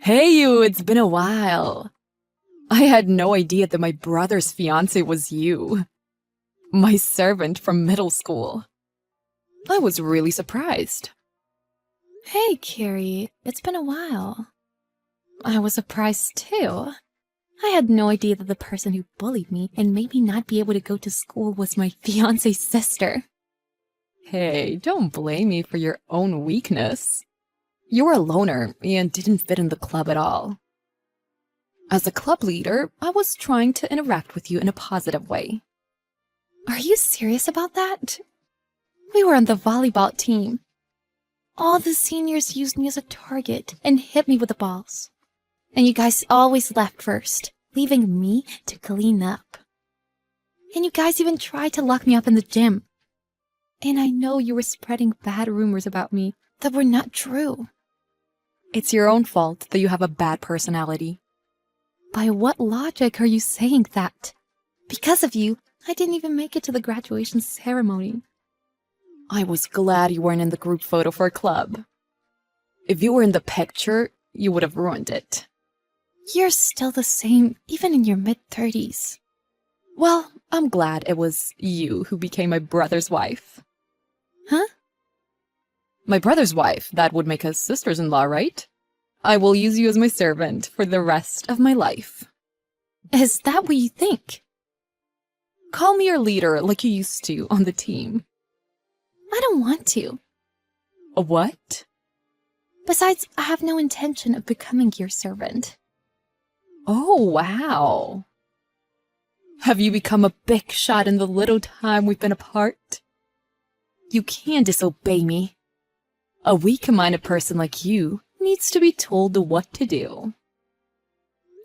Hey you, it's been a while. I had no idea that my brother's fiancé was you. My servant from middle school. I was really surprised. Hey, Carrie, it's been a while. I was surprised too. I had no idea that the person who bullied me and made me not be able to go to school was my fiance's sister. Hey, don't blame me for your own weakness. You were a loner and didn't fit in the club at all. As a club leader, I was trying to interact with you in a positive way. Are you serious about that? We were on the volleyball team. All the seniors used me as a target and hit me with the balls. And you guys always left first, leaving me to clean up. And you guys even tried to lock me up in the gym. And I know you were spreading bad rumors about me that were not true. It's your own fault that you have a bad personality. By what logic are you saying that? Because of you, I didn't even make it to the graduation ceremony. I was glad you weren't in the group photo for a club. If you were in the picture, you would have ruined it. You're still the same, even in your mid-30s. Well, I'm glad it was you who became my brother's wife. Huh? My brother's wife, that would make us sisters-in-law, right? I will use you as my servant for the rest of my life. Is that what you think? Call me your leader like you used to on the team. I don't want to. A what? Besides, I have no intention of becoming your servant. Oh, wow. Have you become a big shot in the little time we've been apart? You can't disobey me. A weak-minded person like you needs to be told what to do.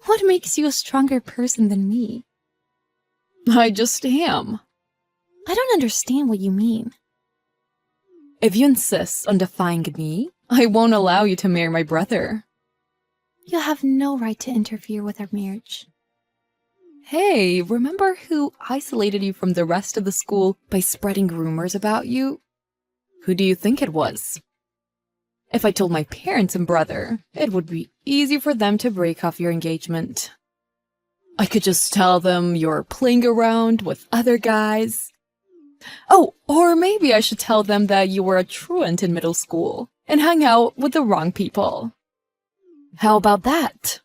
What makes you a stronger person than me? I just am. I don't understand what you mean. If you insist on defying me, I won't allow you to marry my brother. You have no right to interfere with our marriage. Hey, remember who isolated you from the rest of the school by spreading rumors about you? Who do you think it was? If I told my parents and brother, it would be easy for them to break off your engagement. I could just tell them you're playing around with other guys. Oh, or maybe I should tell them that you were a truant in middle school and hung out with the wrong people. How about that?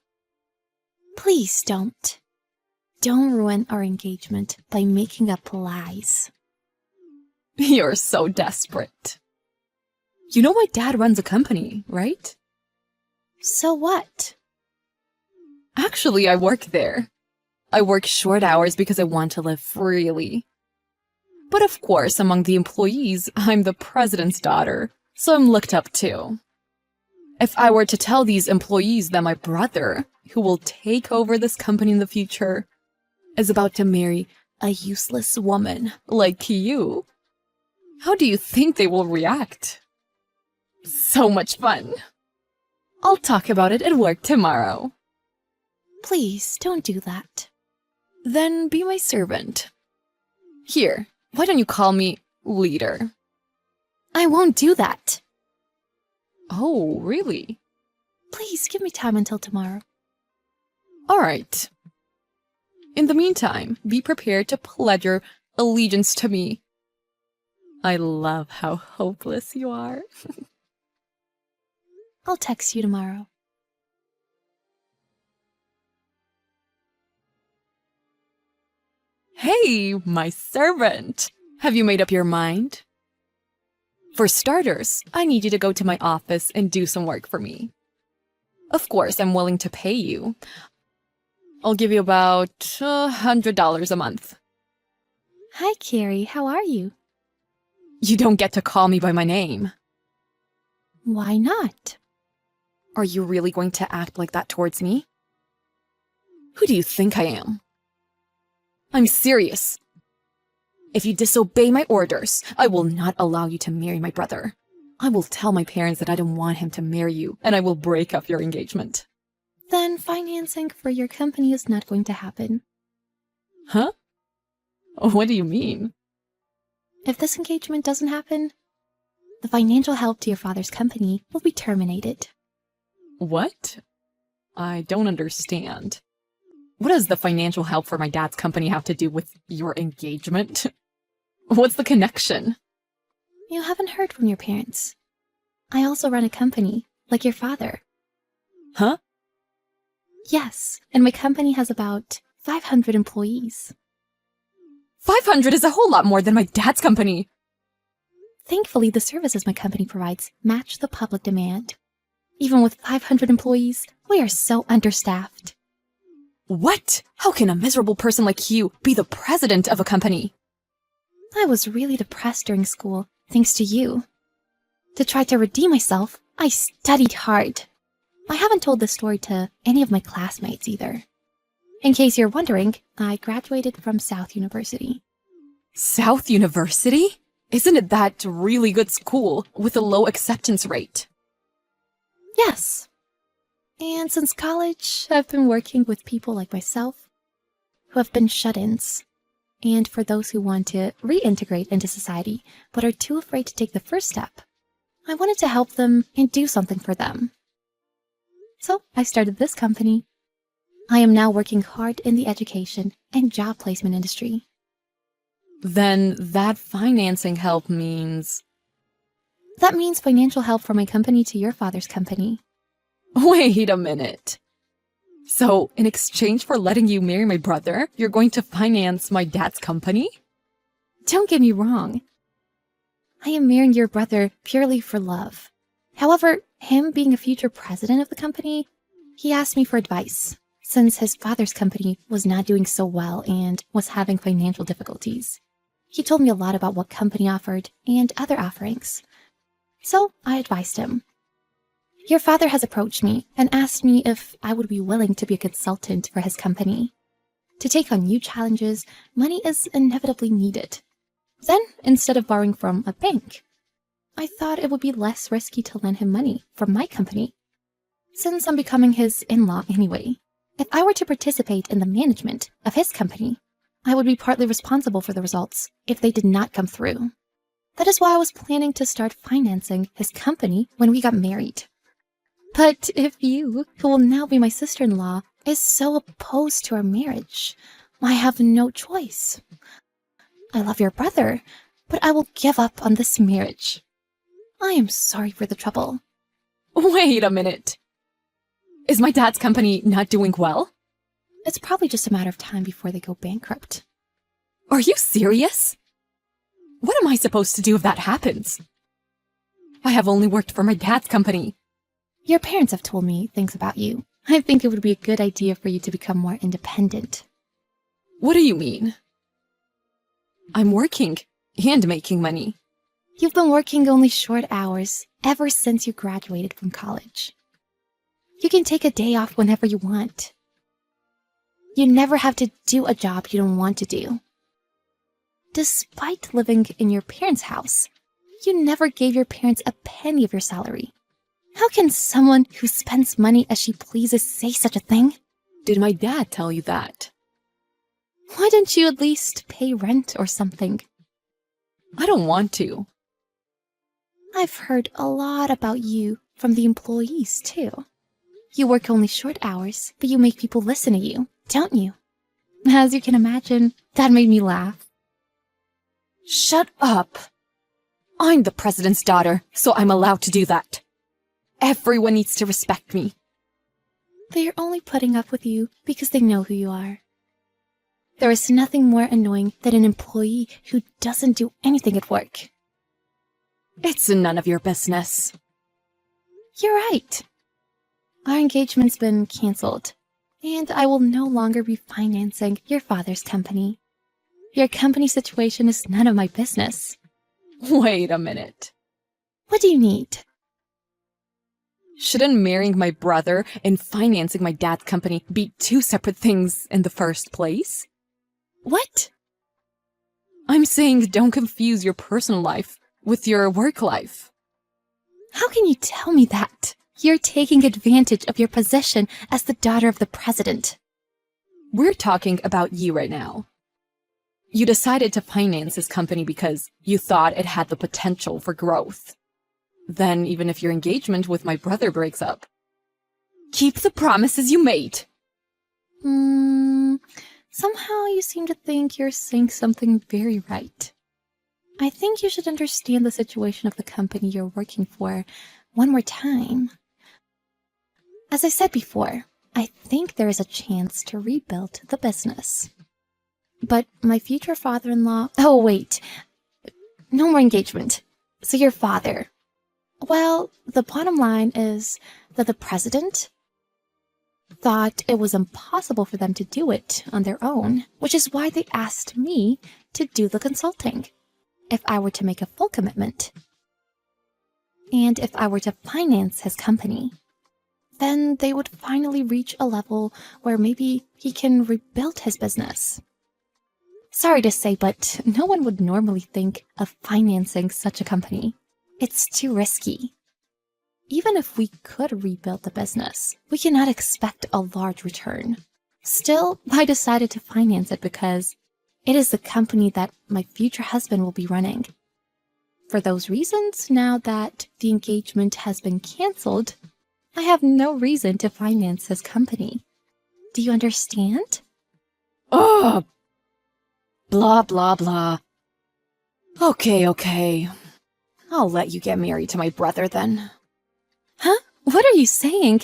Please don't. Don't ruin our engagement by making up lies. You're so desperate. You know my dad runs a company, right? So what? Actually, I work there. I work short hours because I want to live freely. But of course, among the employees, I'm the president's daughter, so I'm looked up to. If I were to tell these employees that my brother, who will take over this company in the future, is about to marry a useless woman like you, how do you think they will react? So much fun. I'll talk about it at work tomorrow. Please don't do that. Then be my servant. Here, why don't you call me leader? I won't do that. Oh, really? Please give me time until tomorrow. All right. In the meantime, be prepared to pledge your allegiance to me. I love how hopeless you are. I'll text you tomorrow. Hey, my servant! Have you made up your mind? For starters, I need you to go to my office and do some work for me. Of course, I'm willing to pay you. I'll give you about $100 a month. Hi, Carrie. How are you? You don't get to call me by my name. Why not? Are you really going to act like that towards me? Who do you think I am? I'm serious. If you disobey my orders, I will not allow you to marry my brother. I will tell my parents that I don't want him to marry you, and I will break up your engagement. Then financing for your company is not going to happen. Huh? What do you mean? If this engagement doesn't happen, the financial help to your father's company will be terminated. What? I don't understand. What does the financial help for my dad's company have to do with your engagement? What's the connection? You haven't heard from your parents. I also run a company, like your father. Huh? Yes, and my company has about 500 employees. 500 is a whole lot more than my dad's company. Thankfully, the services my company provides match the public demand. Even with 500 employees, we are so understaffed. What? How can a miserable person like you be the president of a company? I was really depressed during school, thanks to you. To try to redeem myself, I studied hard. I haven't told this story to any of my classmates either. In case you're wondering, I graduated from South University. South University? Isn't it that really good school with a low acceptance rate? Yes. And since college, I've been working with people like myself who have been shut-ins, and for those who want to reintegrate into society but are too afraid to take the first step. I wanted to help them and do something for them. So I started this company. I am now working hard in the education and job placement industry. Then that financing help means... That means financial help from my company to your father's company. Wait a minute. So, in exchange for letting you marry my brother, you're going to finance my dad's company? Don't get me wrong. I am marrying your brother purely for love. However, him being a future president of the company, he asked me for advice, since his father's company was not doing so well and was having financial difficulties. He told me a lot about what company offered and other offerings. So I advised him. Your father has approached me and asked me if I would be willing to be a consultant for his company. To take on new challenges, money is inevitably needed. Then, instead of borrowing from a bank, I thought it would be less risky to lend him money from my company. Since I'm becoming his in-law anyway, if I were to participate in the management of his company, I would be partly responsible for the results if they did not come through. That is why I was planning to start financing his company when we got married. But if you, who will now be my sister-in-law, is so opposed to our marriage, I have no choice. I love your brother, but I will give up on this marriage. I am sorry for the trouble. Wait a minute. Is my dad's company not doing well? It's probably just a matter of time before they go bankrupt. Are you serious? What am I supposed to do if that happens? I have only worked for my dad's company. Your parents have told me things about you. I think it would be a good idea for you to become more independent. What do you mean? I'm working and making money. You've been working only short hours ever since you graduated from college. You can take a day off whenever you want. You never have to do a job you don't want to do. Despite living in your parents' house, you never gave your parents a penny of your salary. How can someone who spends money as she pleases say such a thing? Did my dad tell you that? Why don't you at least pay rent or something? I don't want to. I've heard a lot about you from the employees, too. You work only short hours, but you make people listen to you, don't you? As you can imagine, that made me laugh. Shut up! I'm the president's daughter, so I'm allowed to do that. Everyone needs to respect me. They are only putting up with you because they know who you are. There is nothing more annoying than an employee who doesn't do anything at work. It's none of your business. You're right. Our engagement's been canceled, and I will no longer be financing your father's company. Your company situation is none of my business. Wait a minute. What do you need? Shouldn't marrying my brother and financing my dad's company be two separate things in the first place? What? I'm saying don't confuse your personal life with your work life. How can you tell me that? You're taking advantage of your position as the daughter of the president. We're talking about you right now. You decided to finance his company because you thought it had the potential for growth. Then, even if your engagement with my brother breaks up, Keep the promises you made. Somehow you seem to think you're saying something very right. I think you should understand the situation of the company you're working for one more time. As I said before, I think there is a chance to rebuild the business. But my future father-in-law... Oh, wait. No more engagement. So your father... Well, the bottom line is that the president thought it was impossible for them to do it on their own, which is why they asked me to do the consulting, if I were to make a full commitment. And if I were to finance his company, then they would finally reach a level where maybe he can rebuild his business. Sorry to say, but no one would normally think of financing such a company. It's too risky. Even if we could rebuild the business, we cannot expect a large return. Still, I decided to finance it because it is the company that my future husband will be running. For those reasons, now that the engagement has been canceled, I have no reason to finance his company. Do you understand? Ugh! Blah, blah, blah. Okay. I'll let you get married to my brother then. Huh? What are you saying?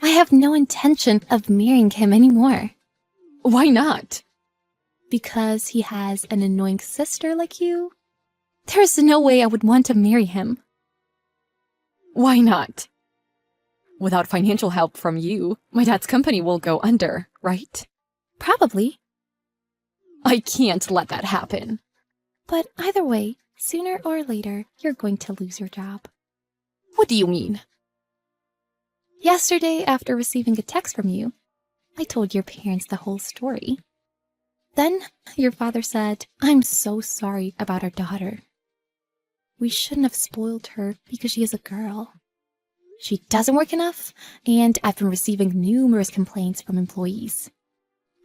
I have no intention of marrying him anymore. Why not? Because he has an annoying sister like you? There's no way I would want to marry him. Why not? Without financial help from you, my dad's company will go under, right? Probably. I can't let that happen. But either way, sooner or later, you're going to lose your job. What do you mean? Yesterday, after receiving a text from you, I told your parents the whole story. Then, your father said, "I'm so sorry about our daughter. We shouldn't have spoiled her because she is a girl. She doesn't work enough, and I've been receiving numerous complaints from employees.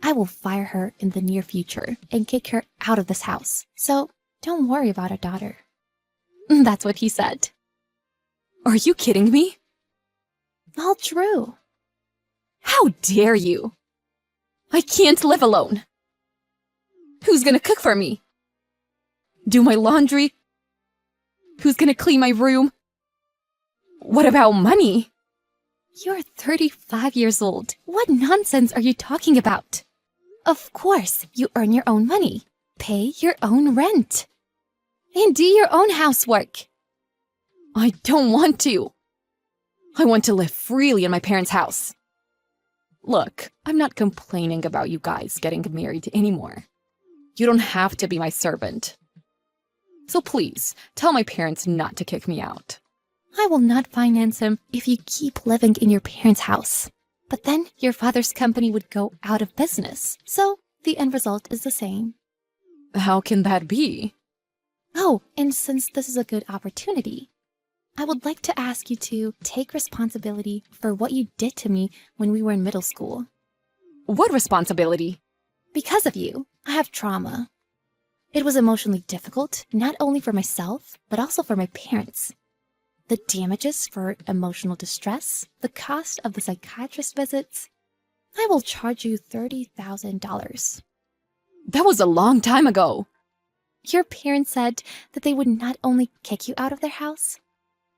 I will fire her in the near future and kick her out of this house. So, don't worry about our daughter." That's what he said. Are you kidding me? All true. How dare you? I can't live alone. Who's gonna cook for me? Do my laundry? Who's gonna clean my room? What about money? You're 35 years old. What nonsense are you talking about? Of course, you earn your own money, pay your own rent, and do your own housework. I don't want to. I want to live freely in my parents' house. Look, I'm not complaining about you guys getting married anymore. You don't have to be my servant. So please, tell my parents not to kick me out. I will not finance him if you keep living in your parents' house. But then your father's company would go out of business, so the end result is the same. How can that be? Oh, and since this is a good opportunity, I would like to ask you to take responsibility for what you did to me when we were in middle school. What responsibility? Because of you, I have trauma. It was emotionally difficult, not only for myself, but also for my parents. The damages for emotional distress, the cost of the psychiatrist visits. I will charge you $30,000. That was a long time ago. Your parents said that they would not only kick you out of their house,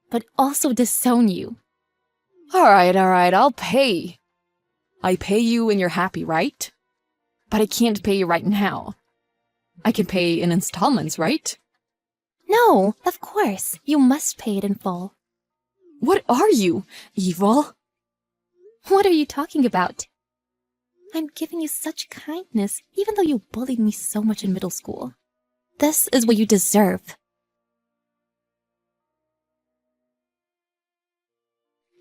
but also disown you. All right, I'll pay. I pay you when you're happy, right? But I can't pay you right now. I can pay in installments, right? No, of course. You must pay it in full. What are you, evil? What are you talking about? I'm giving you such kindness, even though you bullied me so much in middle school. This is what you deserve.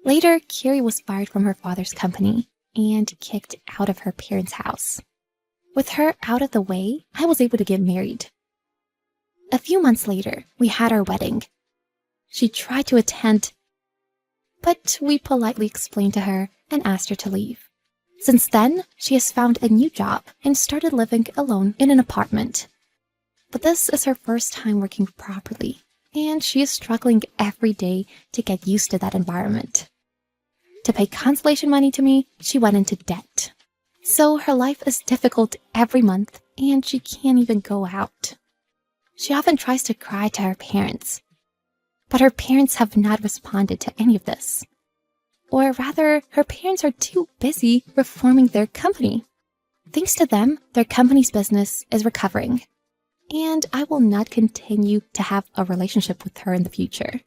Later, Carrie was fired from her father's company and kicked out of her parents' house. With her out of the way, I was able to get married. A few months later, we had our wedding. She tried to attend, but we politely explained to her and asked her to leave. Since then, she has found a new job and started living alone in an apartment. But this is her first time working properly, and she is struggling every day to get used to that environment. To pay consolation money to me, she went into debt. So her life is difficult every month, and she can't even go out. She often tries to cry to her parents, but her parents have not responded to any of this. Or rather, her parents are too busy reforming their company. Thanks to them, their company's business is recovering, and I will not continue to have a relationship with her in the future.